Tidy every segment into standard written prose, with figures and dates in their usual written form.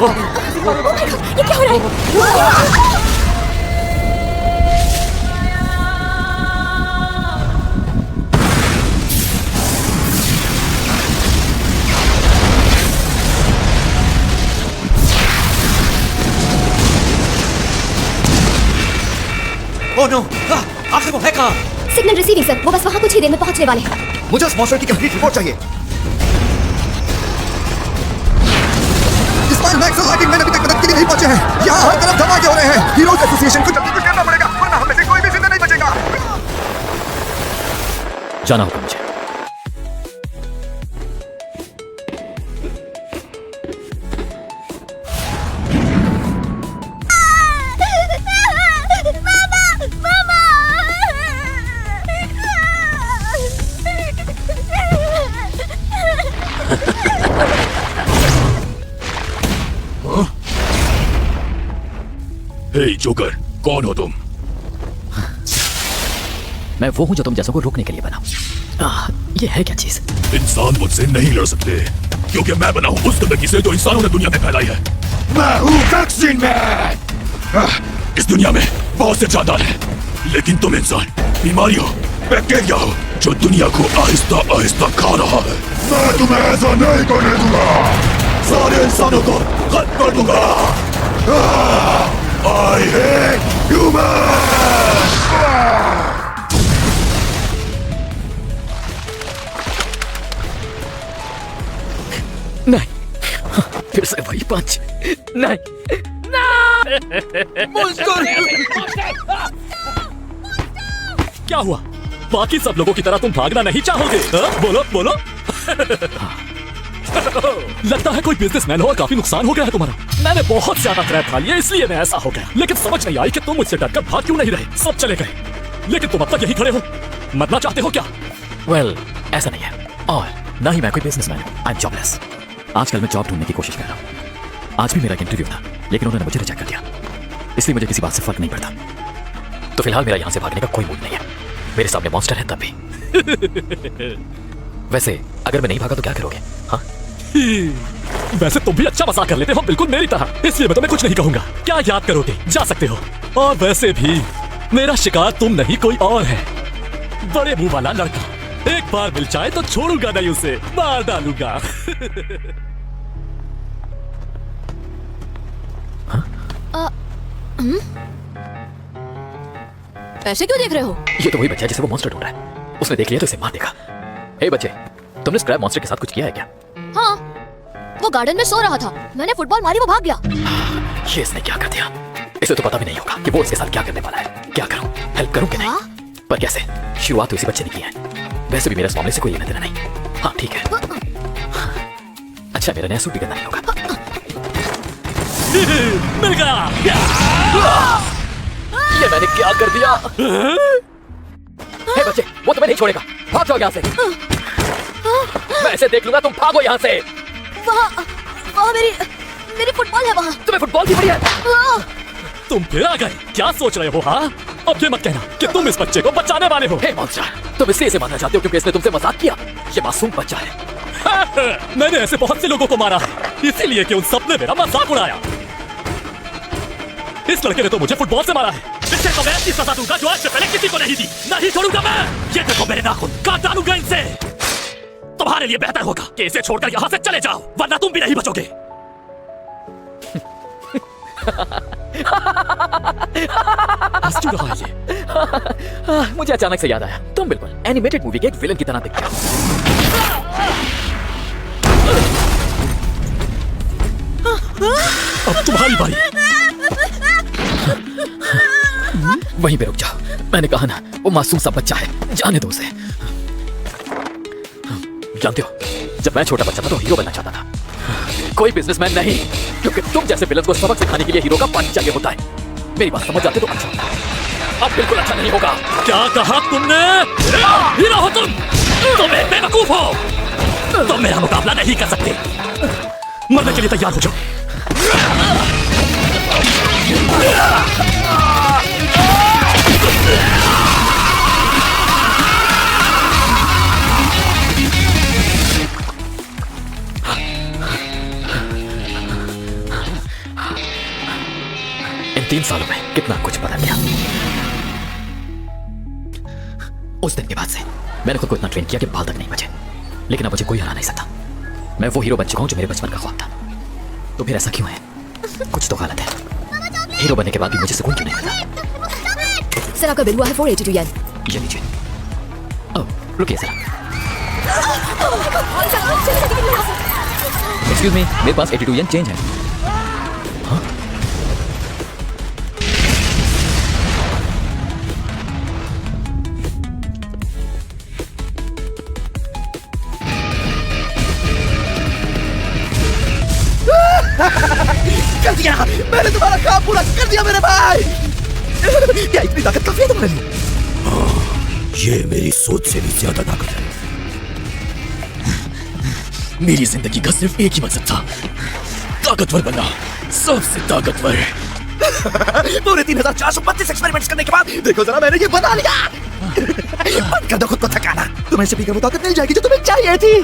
ये क्या हो रहा है? ओह नो, आखिर वो है कहाँ? सिग्नल रिसीविंग सर, वो बस वहाँ कुछ ही देर में पहुँचने वाले हैं। मुझे उस मॉन्स्टर की कंप्लीट रिपोर्ट चाहिए। स्पाइरल मैक्स और लाइटिंग मैन अभी तक मदद के लिए नहीं पहुंचे हैं। यहाँ हर तरफ धमाके हो रहे हैं। हीरोज एसोसिएशन को जल्दी कुछ करना पड़ेगा, वरना हम में से कोई भी जिंदा नहीं बचेगा। जाना होगा मुझे। हे जोकर, कौन हो तुम? मैं वो हूं जो तुम जैसों को रोकने के लिए बना। ये है क्या चीज? इंसान मुझसे नहीं लड़ सकते क्योंकि मैं बना हूं उस गंदगी से जो इंसानों ने दुनिया में फैलाई है। मैं हूं वैक्सीन मैन। इस दुनिया में बहुत से जानदार हैं, लेकिन तुम इंसान बीमारियों, बैक्टीरिया हो जो दुनिया को आहिस्ता आहिस्ता खा रहा है। मैं तुम्हें ऐसा नहीं करने दूंगा। सारे इंसानों को खत्म कर दूंगा। I hate humans! नहीं, फिर से वही पंच। नहीं, क्या हुआ? बाकी सब लोगों की तरह तुम भागना नहीं चाहोगे? बोलो बोलो। लगता है कोई बिजनेसमैन हो और काफी नुकसान हो गया है तुम्हारा। मैंने बहुत ज्यादा क्रैप खा लिया, इसलिए मैं ऐसा हो गया। लेकिन समझ नहीं आई कि तुम मुझसे डरकर भाग क्यों नहीं रहे। सब चले गए, लेकिन तुम अब तक यही खड़े हो। मरना चाहते हो क्या? वेल, ऐसा नहीं है, और ना ही मैं कोई बिजनेसमैन हूँ। I am jobless. आजकल मैं जॉब ढूंढने की कोशिश कर रहा हूँ। आज भी मेरा एक इंटरव्यू था, लेकिन उन्होंने मुझे रिजेक्ट कर दिया। इसलिए मुझे किसी बात से फर्क नहीं पड़ता। तो फिलहाल मेरा यहाँ से भागने का कोई मूड नहीं है। मेरे सामने मॉन्स्टर है तब भी। वैसे अगर मैं नहीं भागा तो क्या करोगे? हाँ, वैसे तुम भी अच्छा मजाक कर लेते हो, बिल्कुल मेरी तरह। इसलिए मैं तुम्हें कुछ नहीं कहूंगा। क्या याद करोगे? जा सकते हो। और वैसे भी मेरा शिकार तुम नहीं कोई और है। बड़े मुंह वाला लड़का, एक बार मिल जाए तो छोड़ूंगा नहीं उसे, मार डालूंगा। ऐसे क्यों देख रहे हो? ये तो वही बच्चा है जिसे वो मॉन्स्टर ढूंढ रहा है। उसने देख लिया तो इसे मार देगा। हे बच्चे, तुमने स्क्रैप मॉन्स्टर के साथ कुछ किया है क्या? हाँ, वो गार्डन में सो रहा था। मैंने फुटबॉल मारी, वो भाग गया। ये इसने क्या कर दिया? इसे तो पता भी नहीं होगा कि वो इसके साथ क्या करने वाला है। क्या करूं? हेल्प करूं कि नहीं? पर कैसे? शुरुआत तो इसी बच्चे ने की है। वैसे भी मेरा इस मामले से कोई लेना देना नहीं। हाँ ठीक है। अच्छा, मेरा नया सूट भी करना नहीं होगा। मिल गया। ये मैंने क्या कर दिया? हे बच्चे, वो तुम्हें नहीं छोड़ेगा। भाग जाओ यहाँ से। मैं ऐसे देख लूंगा, तुम भागो यहाँ से। वहाँ मेरी फुटबॉल है। वहाँ तुम्हें फुटबॉल की बढ़िया। तुम फिर आ गए। क्या सोच रहे हो? हाँ, अब ये मत कहना कि तुम इस बच्चे को बचाने वाले हो। हे मॉन्स्टर, तुम इसलिए इसे मारना चाहते हो क्योंकि इसने तुमसे मजाक किया। ये मासूम बच्चा है। मैंने ऐसे बहुत से लोगों को मारा है, इसीलिए कि उन सबने मेरा मजाक उड़ाया। इस लड़के ने तो मुझे फुटबॉल से मारा है। इसे तो मैं ऐसी सजा दूंगा जो आज से पहले किसी को नहीं दी। नहीं छोड़ूंगा मैं। ये देखो मेरे नाखून, काट डालूंगा इनसे। तुम्हारे लिए बेहतर होगा कि इसे छोड़कर यहाँ से चले जाओ, वरना तुम भी नहीं बचोगे। हंस क्यों रहा है ये? मुझे अचानक से याद आया, तुम बिल्कुल एनिमेटेड मूवी के एक विलन की तरह दिखते हो। अब तुम्हारी बारी। वहीं पे रुक जाओ। मैंने कहा ना, वो मासूम सा बच्चा है, जाने दो उसे। जानते हो, जब मैं छोटा बच्चा था तो हीरो बनना चाहता था, कोई बिजनेसमैन नहीं, क्योंकि तुम जैसे विलन को सबक सिखाने के लिए हीरो का पानी चाहिए होता है। मेरी बात समझ जाते तो अच्छा होता। अब बिल्कुल अच्छा नहीं होगा। क्या कहा तुमने? हीरो हो तुम? तुम एक बेवकूफ हो। तुम मेरा मुकाबला नहीं कर सकते। मरने के लिए तैयार हो जाओ। इन 3 सालों में कितना कुछ बदल गया। उस दिन के बाद से मैंने खुद को इतना ट्रेन किया कि बाल तक नहीं बचे, लेकिन अब मुझे कोई हरा नहीं सकता। मैं वो हीरो बन चुका हूं जो मेरे बचपन का ख्वाब था। तो फिर ऐसा क्यों है? कुछ तो गलत है। हीरो बनने के बाद भी मुझे सुकून क्यों नहीं मिलता? सर आपका बिल हुआ है 482 येन। ये लीजिए। ओह, रुकिए जरा। एक्सक्यूज मी, मेरे पास 82 येन चेंज है। हाँ? कर दिया, मैंने तुम्हारा काम पूरा कर दिया मेरे भाई। क्या इतनी ताकत काफी है तुम्हारे लिए? ये मेरी सोच से भी ज्यादा ताकत है। मेरी जिंदगी का सिर्फ एक ही मकसद था, ताकतवर बनना, सबसे ताकतवर। पूरे 3432 एक्सपेरिमेंट्स करने के बाद देखो जरा मैंने ये बना लिया। बंद कर दो खुद को थकाना, तुम्हें सभी को ताकत मिल जाएगी जो तुम्हें चाहिए थी।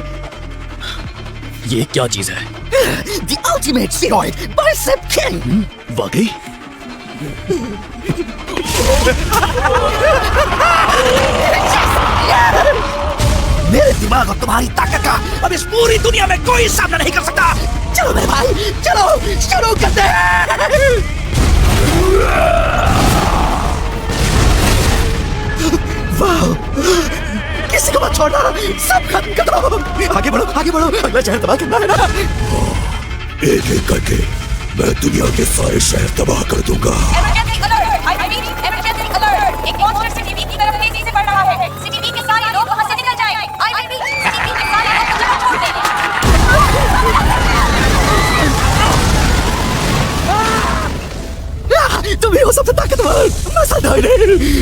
ये क्या चीज है? The ultimate steroid, Bicep King. वाकई? मेरे दिमाग और तुम्हारी ताकत का अब इस पूरी दुनिया में कोई सामना नहीं कर सकता। चलो मेरे भाई, चलो शुरू करते हैं। वाह, किसी को मत छोड़ना, सब खत्म कर दो। आगे बढ़ो, आगे बढ़ो, अगला शहर तबाह करना है ना। एक एक करके मैं दुनिया के सारे शहर तबाह कर दूंगा। Emergency alert! I repeat, emergency alert! एक monster सिटी की तरफ तेजी से बढ़ रहा है। सिटी के सारे लोग वहां से निकल जाएं। I repeat, सिटी के सारे लोग जगह छोड़ दें। तुम ही हो सबसे ताकतवर।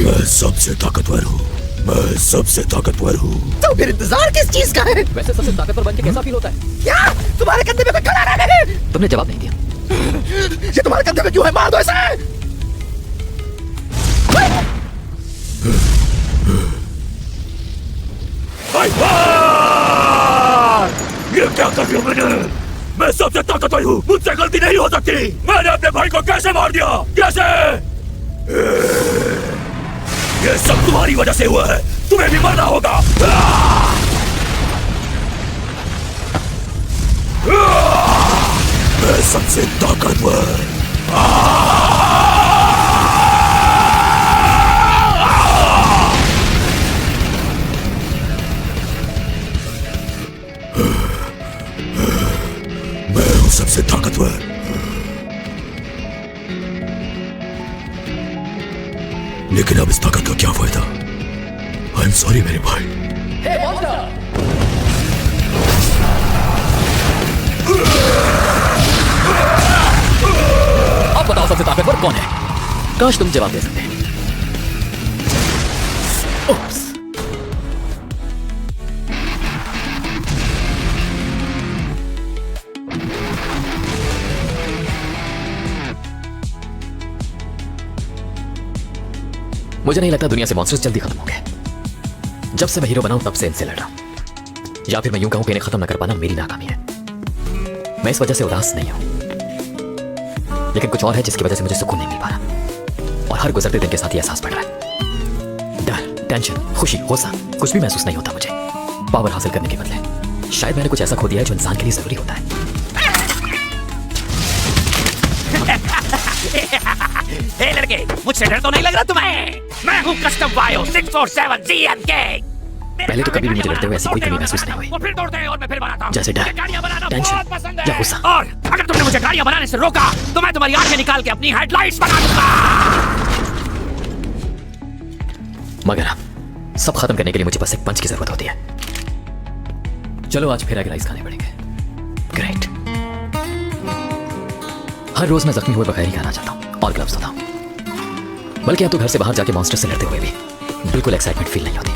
मैं सबसे ताकतवर हूँ, मैं सबसे ताकतवर हूँ। तो फिर इंतजार किस चीज का है? वैसे सबसे ताकतवर बन के कैसा फील होता है? क्या तुम्हारे कंधे पे कोई खड़ा है? तुमने जवाब नहीं दिया। ये तुम्हारे कंधे पे क्यों है? मार दो इसे। ये क्या कर दिया मैंने? मैं सबसे ताकतवर हूँ, मुझसे गलती नहीं हो सकती। मैंने अपने भाई को कैसे मार दिया? कैसे? ये सब तुम्हारी वजह से हुआ है, तुम्हें भी मरना होगा। मैं सबसे ताकतवर। मैं हूँ सबसे ताकतवर। लेकिन अब इस ताकत का क्या फायदा? आई एम सॉरी मेरे भाई। अब बताओ सबसे ताकतवर कौन है? काश तुम जवाब दे सकते। Oops. मुझे नहीं लगता दुनिया से मॉन्स्टर्स जल्दी खत्म हो गए। जब से मैं हीरो बना हूं तब से इनसे लड़ रहा हूं। या फिर मैं यूं कहूं कि इन्हें खत्म न कर पाना मेरी नाकामी है। मैं इस वजह से उदास नहीं हूं, लेकिन कुछ और है जिसकी वजह से मुझे सुकून नहीं मिल पा रहा। और हर गुजरते दिन के साथ ये एहसास बढ़ रहा है। डर, टेंशन, खुशी, गुस्सा कुछ भी महसूस नहीं होता मुझे। पावर हासिल करने के बदले शायद मैंने कुछ ऐसा खो दिया है जो इंसान के लिए जरूरी होता है। हे लड़के, मुझसे डर तो नहीं लग रहा तुम्हें? मैं हूँ कस्टम बायो 647 GMK। पहले तो कभी भी मुझे लड़ते हुए ऐसी कोई कमी महसूस नहीं हुई, वो फिर तोड़ते हैं और मैं फिर बनाता हूँ। जैसे डर, गाड़ियाँ बनाना टेंशन बहुत पसंद है। या गुस्सा। और अगर तुमने मुझे गाड़ियाँ बनाने से रोका तो मैं तुम्हारी आंखें निकाल के अपनी हेडलाइट्स बना दूंगा। मगर अब सब खत्म करने के लिए मुझे बस एक पंच की जरूरत होती है। चलो आज फिर एग राइस खाने पड़ेंगे। ग्रेट। हर रोज मैं जख्मी हुए बगैर ही खाना चाहता हूँ और ग्लव्स होता हूँ। बल्कि अब तो घर से बाहर जाके मॉन्स्टर से लड़ते हुए भी बिल्कुल एक्साइटमेंट फील नहीं होती।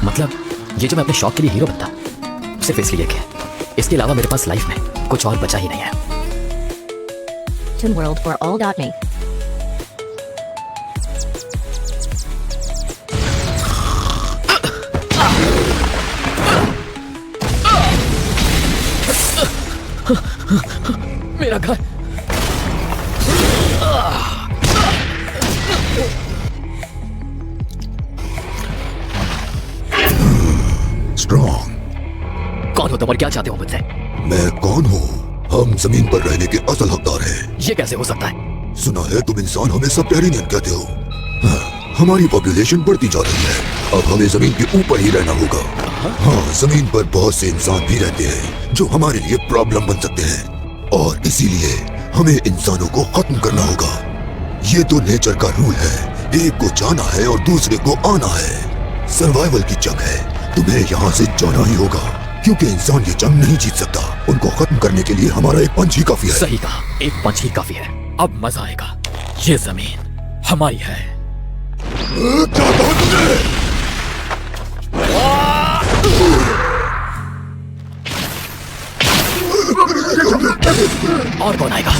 मतलब ये जो मैं अपने शौक के लिए हीरो बनता सिर्फ इसलिए कि इसके अलावा मेरे पास लाइफ में कुछ और बचा ही नहीं है। ToonWorldForAll.me मेरा घर स्ट्रॉन्ग। कौन हो तुम और क्या चाहते हो मुझसे? मैं कौन हूँ? हम जमीन पर रहने के असल हकदार हैं। ये कैसे हो सकता है? सुना है तुम इंसान हमेशा टेरिनियन कहते हो। हाँ, हमारी पॉपुलेशन बढ़ती जा रही है, अब हमें जमीन के ऊपर ही रहना होगा। हाँ, जमीन पर बहुत से इंसान भी रहते हैं जो हमारे लिए प्रॉब्लम बन सकते हैं, और इसीलिए हमें इंसानों को खत्म करना होगा। ये तो नेचर का रूल है, एक को जाना है और दूसरे को आना है। सर्वाइवल की जंग है, तुम्हें यहाँ से जाना ही होगा, क्योंकि इंसान ये जंग नहीं जीत सकता। उनको खत्म करने के लिए हमारा एक पंच ही काफी है। सही कहा, एक पंच ही काफी है। अब मजा आएगा। ये जमीन हमारी है। क्या कहा तुमने? और कौन आएगा?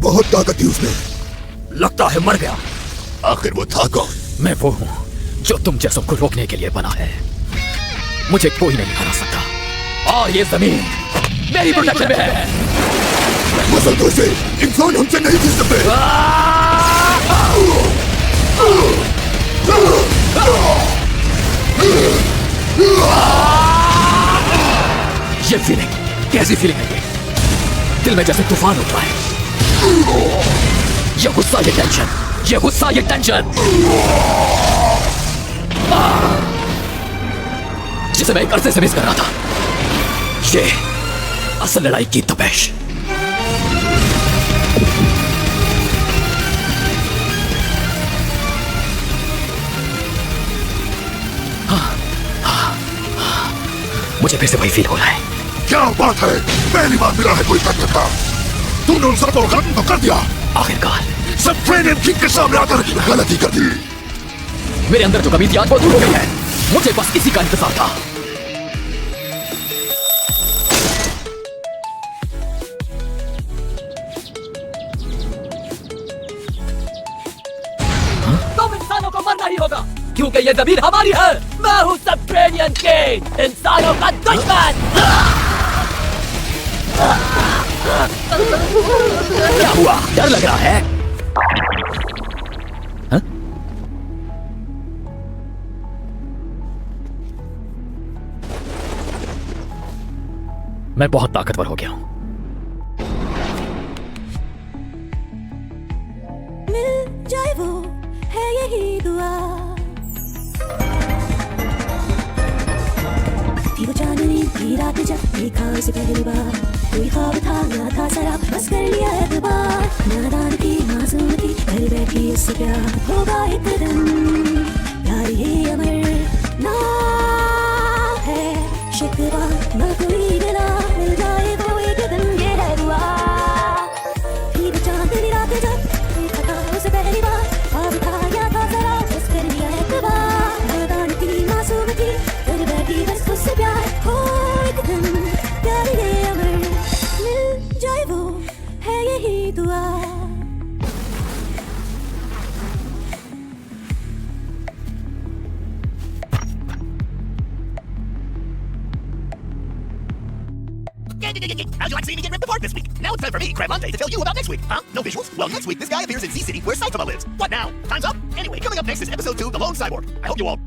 बहुत ताकत थी उसमें। लगता है मर गया। आखिर वो था कौन? मैं वो हूँ जो तुम जैसों को रोकने के लिए बना है। मुझे कोई नहीं हरा सकता, और ये जमीन मेरी प्रोटेक्शन में है। मसलतों से इंसान हमसे नहीं जीत सकते। ये फीलिंग कैसी फीलिंग है? ये दिल में जैसे तूफान उठ रहा है। ये गुस्सा, ये टेंशन, ये गुस्सा, ये टेंशन, जिसे मैं एक अरसे से मिस कर रहा था। ये असल लड़ाई की तपेश। मुझे फिर से वही फील हो रहा है। क्या बात है, पहली बार मिला है कोई ताकत का। तुमने उन सबको खत्म तो कर दिया। आखिरकार सब ट्रेनियम किंग के सामने आकर गलती कर दी। मेरे अंदर जो कमी थी आज वो दूर हो गई है। मुझे बस इसी का इंतजार था। तुम इंसानों को मरना ही होगा, क्योंकि ये जमीन हमारी है। मैं हूँ सबट्रेनियन किंग, इंसानों का दुश्मन। क्या हुआ? डर लग रहा है? हा? मैं बहुत ताकतवर हो गया हूं। मिल जाए वो है यही दुआ, थी वो चांदनी की रात जब देखा उसे पहली बार। कोई ख्वाब था ना था सरा, बस कर लिया एतबार। नादान थी मासूम थी, घर बैठी उससे प्यार होगा एक दिन। प्यार ये अमर ना है शिकवा ना कोई गिला, मिल जाए वो एक दिन ये है दुआ। थी वो चांदनी रात जब देखा था उसे पहली बार। ख्वाब था या था सरा, बस कर लिया एतबार। नादान थी मासूम थी, घर बैठी बस उससे प्यार हो एक दिन। प्यार ये अमर मिल जाए वो है यही दुआ। How'd you like seeing me get ripped apart this week? Now it's time for me, Cremante, to tell you about next week. Huh? No visuals? Well, next week this guy appears in Z City, where Saitama lives. What now? Time's up? Anyway, coming up next is episode 2, The Lone Cyborg. I hope you all